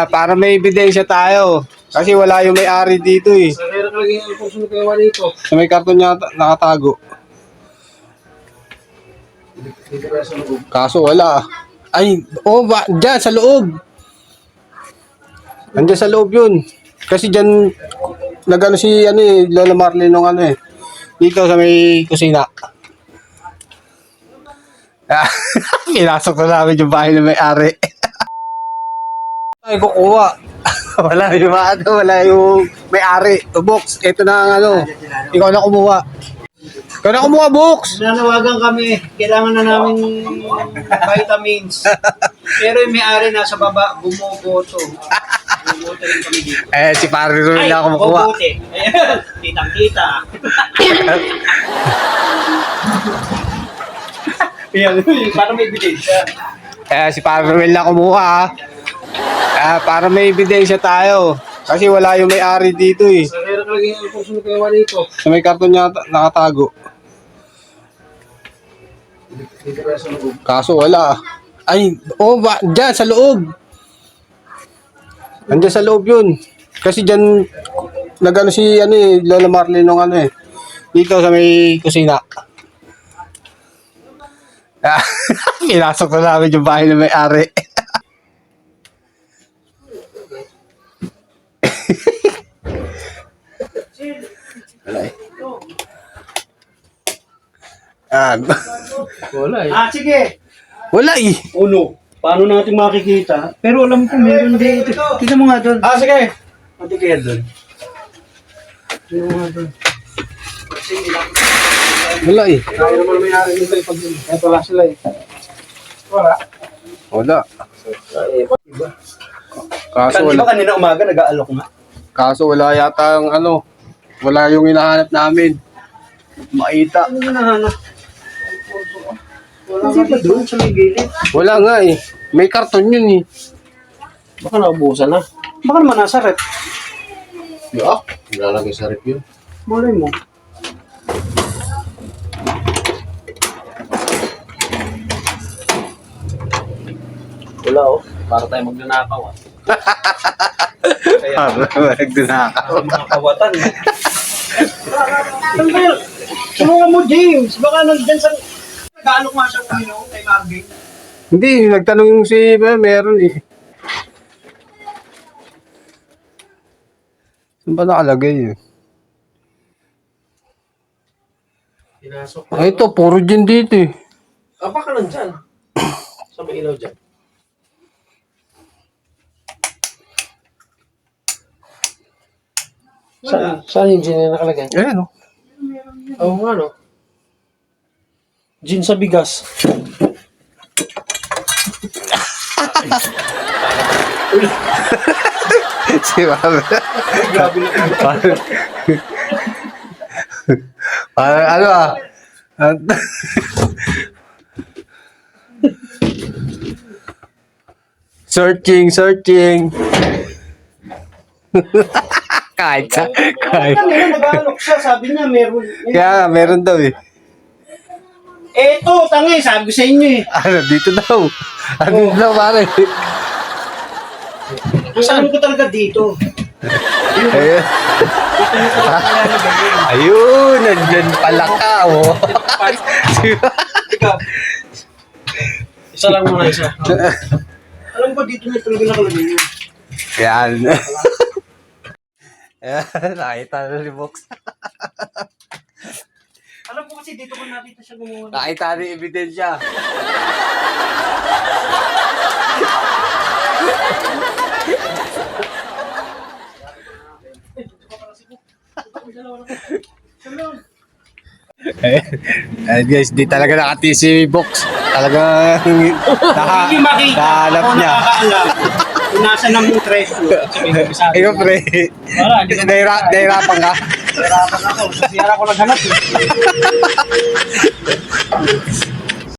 Para may ebidensya tayo. Kasi wala yung may-ari dito eh. Sa kaya kalagay ang puso kayo dito. Sa may karton niya nakatago. Dito kaya sa loob. Kaso wala. Ay, dyan sa loob. Andiyan sa loob yun. Kasi dyan, nagano si Lola Marlene nung dito sa may kusina. Pinasok na namin yung bahay na may-ari. Ay, kukuha. Wala yung may-ari. Box, ito na ang ikaw na kumuha. Ikaw na kumuha, Box. Nanawagan kami, kailangan na namin vitamins. Pero yung may-ari nasa baba, bumuboto. Bumuboto rin kami dito. Si pare rin na ako makuha. Bubuti. Ayan, kitang-kita. Ayan, parang may ebidensya. Si pare rin na kumuha. Para may ebidensya tayo. Kasi wala yung may-ari dito eh. Sa kaya kalagay ang puso kayo dito. Sa may karton niya nakatago. Dito kaya sa loob. Kaso wala. Ay, dyan sa loob. Andiyan sa loob yun. Kasi dyan, nagano si Lola Marlene nung dito sa may kusina. Pinasok na namin yung bahay na may-ari. Wala eh. Wala eh. Sige. Wala eh. Uno. Paano natin makikita? Pero alam ko meron dito. Tignan mo nga doon. Sige. Pati kaya doon. Tignan mo nga doon. Wala eh. Kaya naman may-ari dito pag yun. Kaya wala sila eh. Wala. Wala. Kaso Di wala. ba kanina umaga nag-aalok nga? Kaso wala yata ang wala yung hinahanap namin. Makita. Ano na nahanap? Wala ba doon sa may gilid? Wala nga eh. May karton yun eh. Baka naubusan na. Baka naman nasa rep. Nilalagay sa rep yun. Malay mo. Wala oh. Para tayo magnanakaw ah. Kaya Nagdunakaw. mga kawatan. Tulungan mo, James. Baka nandyan sa... Nag-aalok nga siya kay Marvin. Hindi, nagtanong si meron eh. Saan ba nakalagay eh? Pinasok. Ito, puro gin dito eh. Baka nandyan. Sa may ilaw dyan. Saan yung gin na nakalagay? Ayan o. Oo nga no. Gin sa bigas. Si Mami. Grabe na. Parang Searching. Kahit. Kanina nag-aalok siya. Sabi niya meron. Kaya meron daw eh. Eto, tangay. Sabi ko sa inyo eh. Dito daw. Dito daw pare. Saan ko talaga dito? Ayun. Ayun, nandyan pala ka, oh. Ikaw. Isa lang muna isa. Alam ko dito na talaga nakalagay yun. Yan. Ayan, nakita na ni Box. Alam ko kasi dito ko nakita siya gumawa. Nakita na yung ebidensya. Ayan guys, di talaga nakati si Box. Talaga Hindi makita. nahanap Ako niya. nakakaalam. Kung nasa ng treasure. Ikaw pre, Wala, hindi ko nahirapan ka. Nahirapan ako. Sa siyara ko naghanap eh.